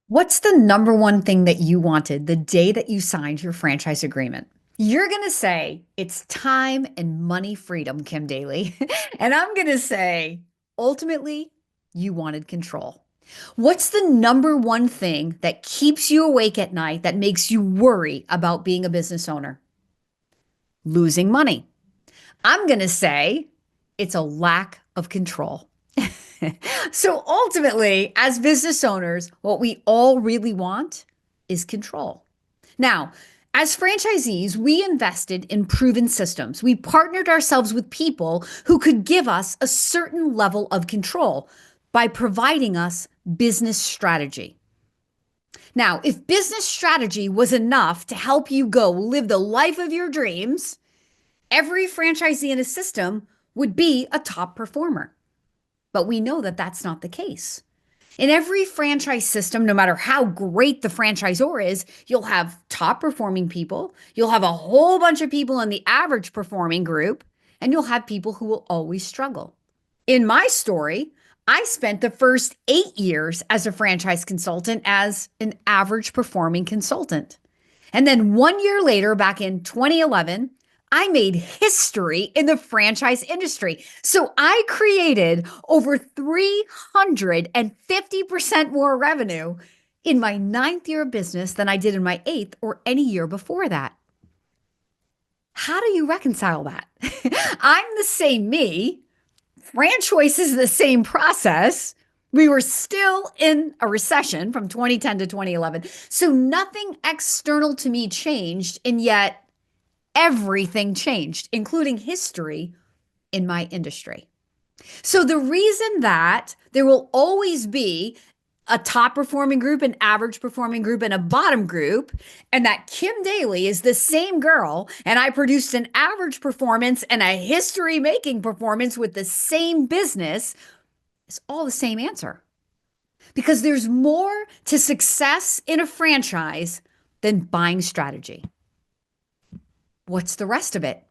What's the number one thing that you wanted the day that you signed your franchise agreement? You're going to say it's time and money freedom, Kim Daly. And I'm going to say ultimately, you wanted control. What's the number one thing that keeps you awake at night that makes you worry about being a business owner? Losing money. I'm going to say it's a lack of control. So ultimately, as business owners, what we all really want is control. Now, as franchisees, we invested in proven systems. We partnered ourselves with people who could give us a certain level of control by providing us business strategy. Now, if business strategy was enough to help you go live the life of your dreams, every franchisee in a system would be a top performer. But we know that that's not the case. In every franchise system, no matter how great the franchisor is, you'll have top performing people, you'll have a whole bunch of people in the average performing group, and you'll have people who will always struggle. In my story, I spent the first 8 years as a franchise consultant as an average performing consultant. And then 1 year later, back in 2011, I made history in the franchise industry. So I created over 350% more revenue in my ninth year of business than I did in my eighth or any year before that. How do you reconcile that? I'm the same me. Franchise is the same process. We were still in a recession from 2010 to 2011. So nothing external to me changed. And yet everything changed, including history in my industry. So the reason that there will always be a top performing group, an average performing group, and a bottom group, and that Kim Daly is the same girl, and I produced an average performance and a history making performance with the same business, is all the same answer. Because there's more to success in a franchise than buying strategy. What's the rest of it?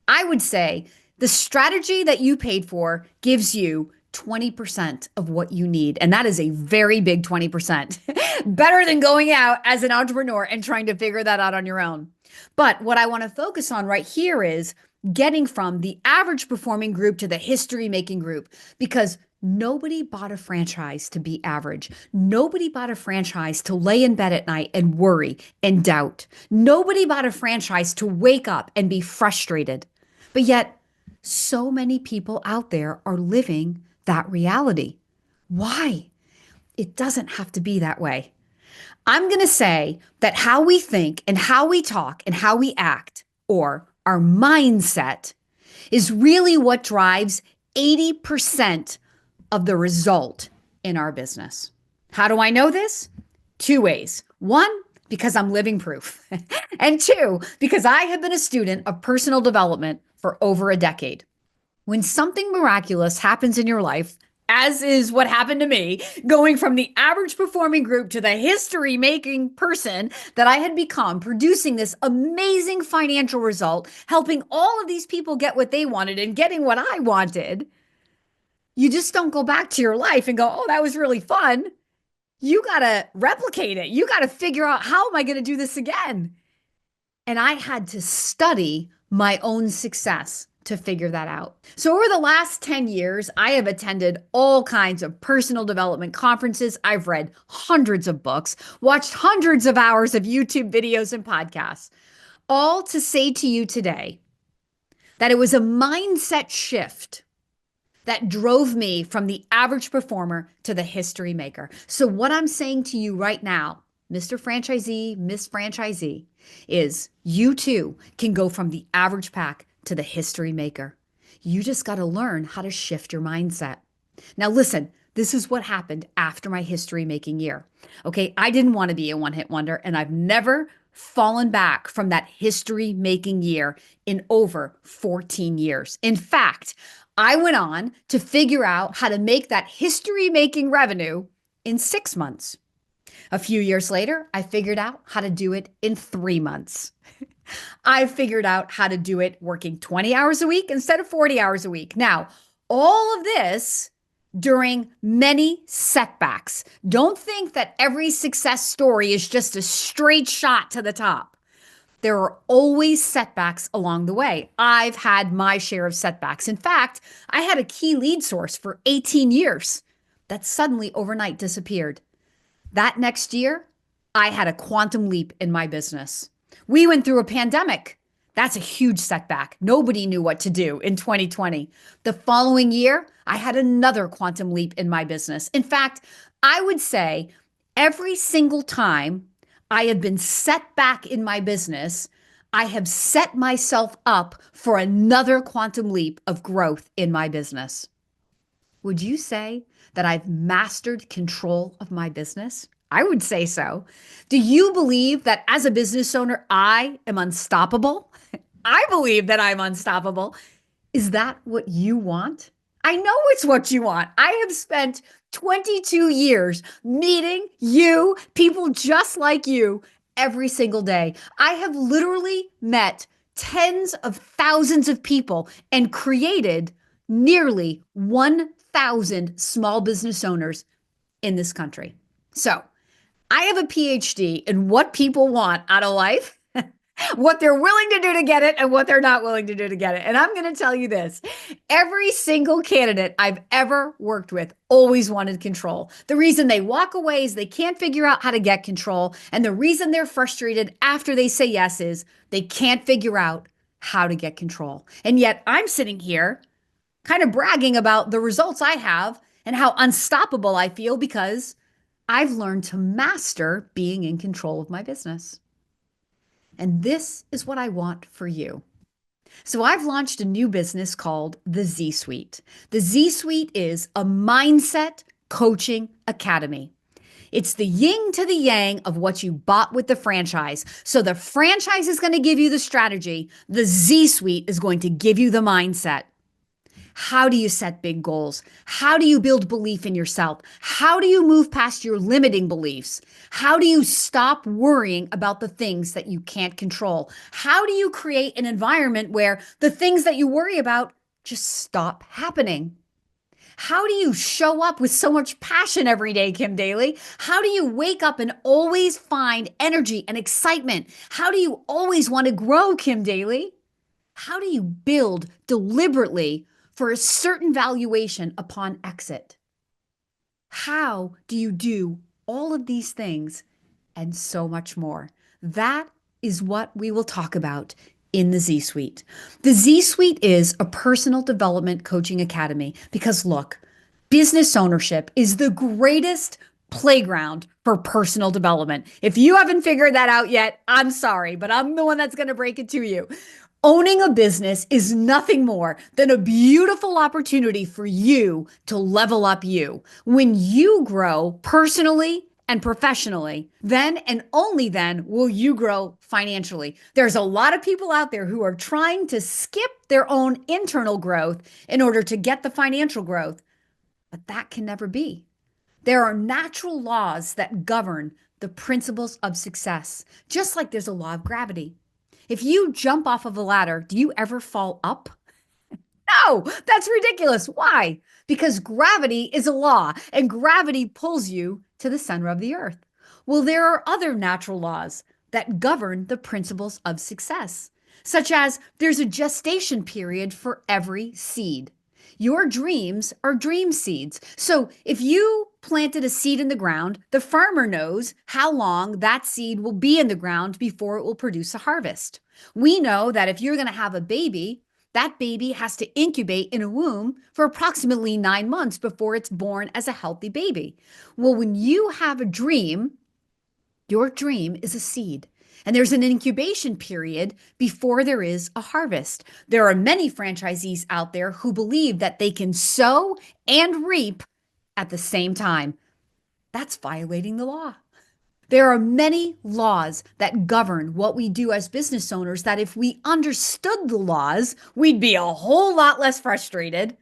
I would say the strategy that you paid for gives you 20% of what you need. And that is a very big 20%. Better than going out as an entrepreneur and trying to figure that out on your own. But what I want to focus on right here is getting from the average performing group to the history making group, because nobody bought a franchise to be average. Nobody bought a franchise to lay in bed at night and worry and doubt. Nobody bought a franchise to wake up and be frustrated. But yet, so many people out there are living that reality. Why? It doesn't have to be that way. I'm going to say that how we think and how we talk and how we act, or our mindset, is really what drives 80% of the result in our business. How do I know this? Two ways. One, because I'm living proof. And two, because I have been a student of personal development for over a decade. When something miraculous happens in your life, as is what happened to me, going from the average performing group to the history making person that I had become, producing this amazing financial result, helping all of these people get what they wanted and getting what I wanted, you just don't go back to your life and go, oh, that was really fun. You got to replicate it. You got to figure out, how am I going to do this again? And I had to study my own success to figure that out. So over the last 10 years, I have attended all kinds of personal development conferences. I've read hundreds of books, watched hundreds of hours of YouTube videos and podcasts, all to say to you today that it was a mindset shift that drove me from the average performer to the history maker. So what I'm saying to you right now, Mr. Franchisee, Miss Franchisee, is you too can go from the average pack to the history maker. You just got to learn how to shift your mindset. Now, listen, this is what happened after my history making year. Okay, I didn't want to be a one-hit wonder, and I've never fallen back from that history making year in over 14 years. In fact, I went on to figure out how to make that history making revenue in 6 months. A few years later, I figured out how to do it in 3 months. I figured out how to do it working 20 hours a week instead of 40 hours a week. Now, all of this during many setbacks. Don't think that every success story is just a straight shot to the top. There are always setbacks along the way. I've had my share of setbacks. In fact, I had a key lead source for 18 years that suddenly overnight disappeared. That next year, I had a quantum leap in my business. We went through a pandemic. That's a huge setback. Nobody knew what to do in 2020. The following year, I had another quantum leap in my business. In fact, I would say every single time I have been set back in my business, I have set myself up for another quantum leap of growth in my business. Would you say that I've mastered control of my business? I would say so. Do you believe that as a business owner, I am unstoppable? I believe that I'm unstoppable. Is that what you want? I know it's what you want. I have spent 22 years meeting you, people just like you, every single day. I have literally met tens of thousands of people and created nearly 1,000 small business owners in this country. So I have a PhD in what people want out of life, what they're willing to do to get it, and what they're not willing to do to get it. And I'm going to tell you this. Every single candidate I've ever worked with always wanted control. The reason they walk away is they can't figure out how to get control. And the reason they're frustrated after they say yes is they can't figure out how to get control. And yet I'm sitting here kind of bragging about the results I have and how unstoppable I feel because I've learned to master being in control of my business. And this is what I want for you. So I've launched a new business called the Z Suite. The Z Suite is a mindset coaching academy. It's the yin to the yang of what you bought with the franchise. So the franchise is going to give you the strategy. The Z Suite is going to give you the mindset. How do you set big goals? How do you build belief in yourself? How do you move past your limiting beliefs? How do you stop worrying about the things that you can't control? How do you create an environment where the things that you worry about just stop happening? How do you show up with so much passion every day, Kim Daly? How do you wake up and always find energy and excitement? How do you always want to grow, Kim Daly? How do you build deliberately for a certain valuation upon exit? How do you do all of these things and so much more? That is what we will talk about in the Z Suite. The Z Suite is a personal development coaching academy because look, business ownership is the greatest playground for personal development. If you haven't figured that out yet, I'm sorry, but I'm the one that's going to break it to you. Owning a business is nothing more than a beautiful opportunity for you to level up you. When you grow personally and professionally, then and only then will you grow financially. There's a lot of people out there who are trying to skip their own internal growth in order to get the financial growth, but that can never be. There are natural laws that govern the principles of success, just like there's a law of gravity. If you jump off of a ladder, do you ever fall up? No, that's ridiculous. Why? Because gravity is a law and gravity pulls you to the center of the earth. Well, there are other natural laws that govern the principles of success, such as there's a gestation period for every seed. Your dreams are dream seeds. So if you planted a seed in the ground, the farmer knows how long that seed will be in the ground before it will produce a harvest. We know that if you're going to have a baby, that baby has to incubate in a womb for approximately 9 months before it's born as a healthy baby. Well, when you have a dream, your dream is a seed. And there's an incubation period before there is a harvest. There are many franchisees out there who believe that they can sow and reap at the same time. That's violating the law. There are many laws that govern what we do as business owners that if we understood the laws, we'd be a whole lot less frustrated.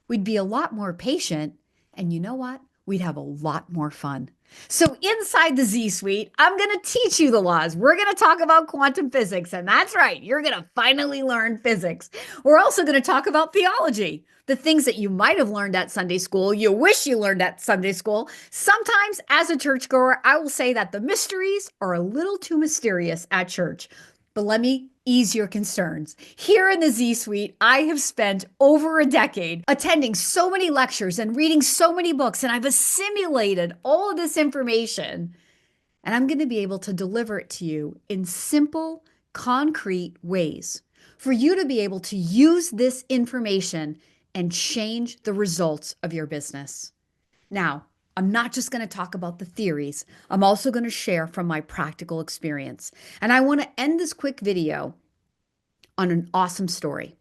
We'd be a lot more patient. And you know what? We'd have a lot more fun. So, inside the Z Suite, I'm going to teach you the laws. We're going to talk about quantum physics. And that's right, you're going to finally learn physics. We're also going to talk about theology, the things that you might have learned at Sunday school, you wish you learned at Sunday school. Sometimes, as a churchgoer, I will say that the mysteries are a little too mysterious at church. But let me ease your concerns. Here in the Z Suite, I have spent over a decade attending so many lectures and reading so many books, and I've assimilated all of this information. And I'm going to be able to deliver it to you in simple, concrete ways for you to be able to use this information and change the results of your business. Now, I'm not just going to talk about the theories. I'm also going to share from my practical experience. And I want to end this quick video on an awesome story.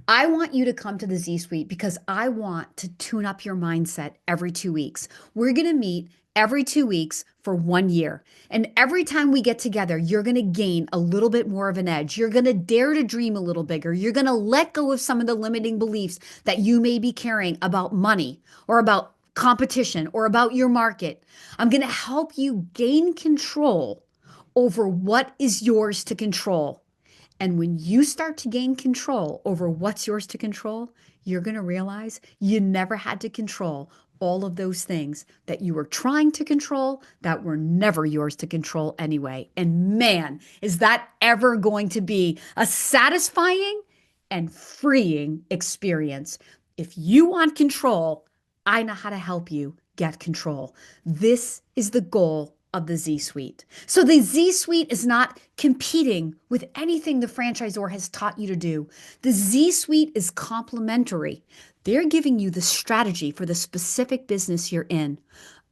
I want you to come to the Z Suite because I want to tune up your mindset every 2 weeks. We're going to meet every 2 weeks for 1 year. And every time we get together, you're going to gain a little bit more of an edge. You're going to dare to dream a little bigger. You're going to let go of some of the limiting beliefs that you may be carrying about money or about competition or about your market. I'm going to help you gain control over what is yours to control. And when you start to gain control over what's yours to control, you're going to realize you never had to control all of those things that you were trying to control that were never yours to control anyway. And man, is that ever going to be a satisfying and freeing experience. If you want control, I know how to help you get control. This is the goal of the Z Suite. So the Z Suite is not competing with anything the franchisor has taught you to do. The Z Suite is complementary. They're giving you the strategy for the specific business you're in.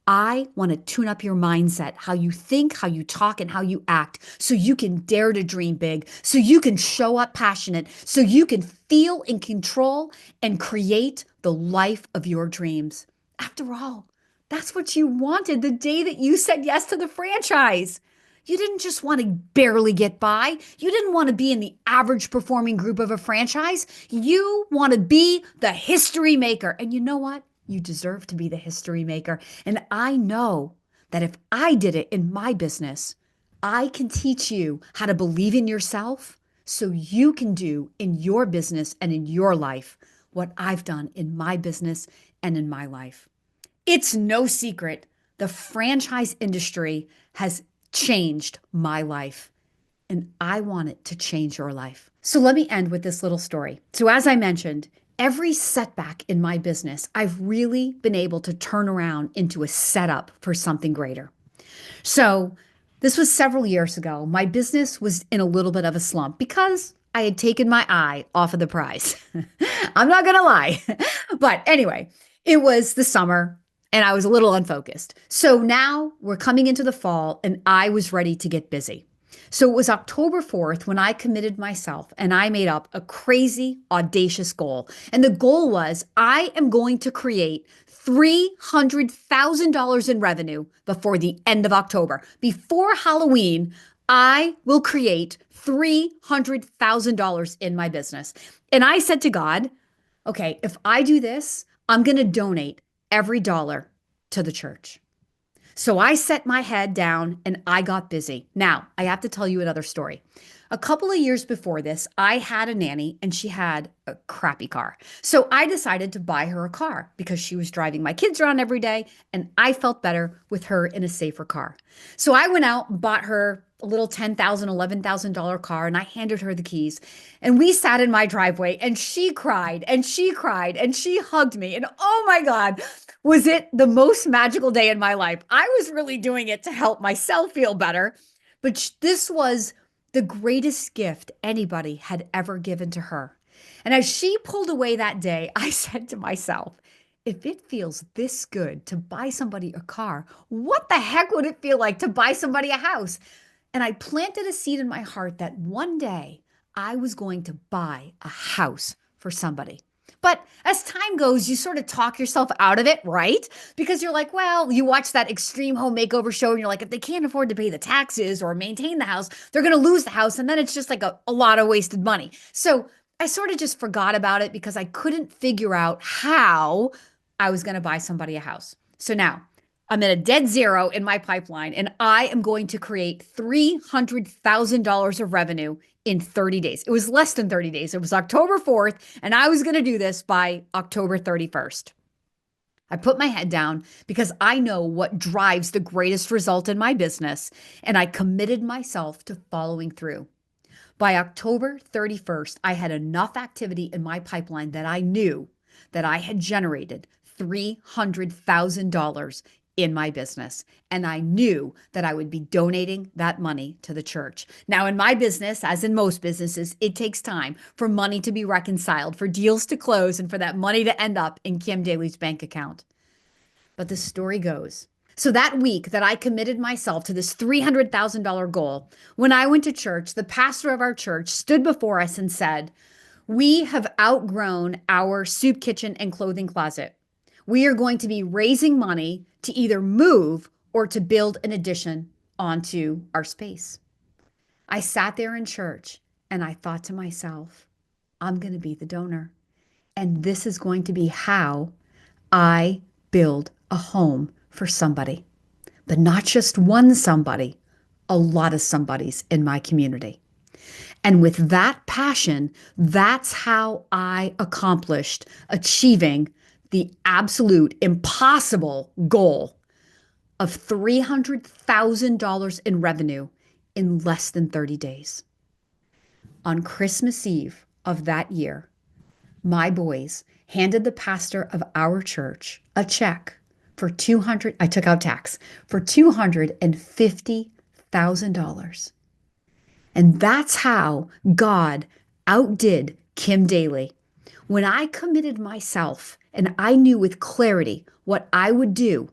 I want to tune up your mindset, how you think, how you talk, and how you act, so you can dare to dream big, so you can show up passionate, so you can feel in control and create the life of your dreams. After all, that's what you wanted the day that you said yes to the franchise. You didn't just want to barely get by. You didn't want to be in the average performing group of a franchise. You want to be the history maker. And you know what? You deserve to be the history maker. And I know that if I did it in my business, I can teach you how to believe in yourself so you can do in your business and in your life what I've done in my business and in my life. It's no secret the franchise industry has changed my life, and I want it to change your life. So let me end with this little story. So as I mentioned, every setback in my business, I've really been able to turn around into a setup for something greater. So this was several years ago. My business was in a little bit of a slump because I had taken my eye off of the prize. I'm not going to lie. But anyway, it was the summer and I was a little unfocused. So now we're coming into the fall and I was ready to get busy. So it was October 4th when I committed myself and I made up a crazy, audacious goal. And the goal was I am going to create $300,000 in revenue before the end of October. Before Halloween, I will create $300,000 in my business. And I said to God, okay, if I do this, I'm going to donate every dollar to the church. So I set my head down and I got busy. Now, I have to tell you another story. A couple of years before this, I had a nanny and she had a crappy car. So I decided to buy her a car because she was driving my kids around every day and I felt better with her in a safer car. So I went out and bought her a little $10,000, $11,000 car and I handed her the keys. And we sat in my driveway and she cried and she cried and she hugged me. And oh my God, was it the most magical day in my life? I was really doing it to help myself feel better. But this was the greatest gift anybody had ever given to her. And as she pulled away that day, I said to myself, if it feels this good to buy somebody a car, what the heck would it feel like to buy somebody a house? And I planted a seed in my heart that one day I was going to buy a house for somebody. But as time goes, you sort of talk yourself out of it, right? Because you're like, well, you watch that extreme home makeover show and you're like, if they can't afford to pay the taxes or maintain the house, they're going to lose the house. And then it's just like a lot of wasted money. So I sort of just forgot about it because I couldn't figure out how I was going to buy somebody a house. So now I'm at a dead zero in my pipeline, and I am going to create $300,000 of revenue in 30 days. It was less than 30 days. It was October 4th, and I was going to do this by October 31st. I put my head down because I know what drives the greatest result in my business, and I committed myself to following through. By October 31st, I had enough activity in my pipeline that I knew that I had generated $300,000 in my business. And I knew that I would be donating that money to the church. Now, in my business, as in most businesses, it takes time for money to be reconciled, for deals to close, and for that money to end up in Kim Daly's bank account. But the story goes. So that week that I committed myself to this $300,000 goal, when I went to church, the pastor of our church stood before us and said, "We have outgrown our soup kitchen and clothing closet. We are going to be raising money to either move or to build an addition onto our space." I sat there in church and I thought to myself, I'm going to be the donor. And this is going to be how I build a home for somebody, but not just one somebody, a lot of somebodies in my community. And with that passion, that's how I accomplished achieving the absolute impossible goal of $300,000 in revenue in less than 30 days. On Christmas Eve of that year, my boys handed the pastor of our church a check for I took out tax, for $250,000. And that's how God outdid Kim Daly. When I committed myself and I knew with clarity what I would do,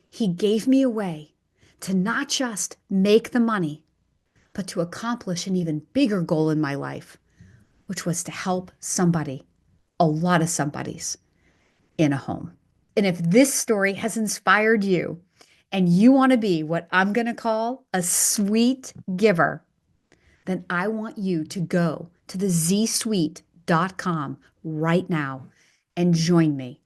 he gave me a way to not just make the money, but to accomplish an even bigger goal in my life, which was to help somebody, a lot of somebodies, in a home. And if this story has inspired you and you want to be what I'm going to call a sweet giver, then I want you to go to the zsuite.com right now and join me.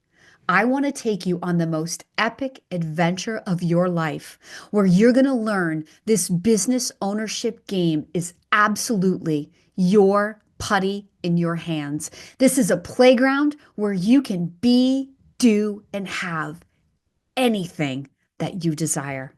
I want to take you on the most epic adventure of your life, where you're going to learn this business ownership game is absolutely your putty in your hands. This is a playground where you can be, do, and have anything that you desire.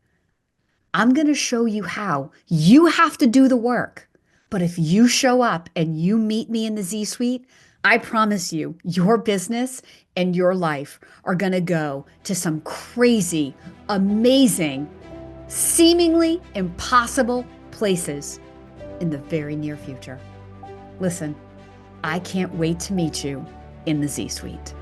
I'm going to show you how. You have to do the work. But if you show up and you meet me in the Z Suite, I promise you, your business and your life are going to go to some crazy, amazing, seemingly impossible places in the very near future. Listen, I can't wait to meet you in the Z Suite.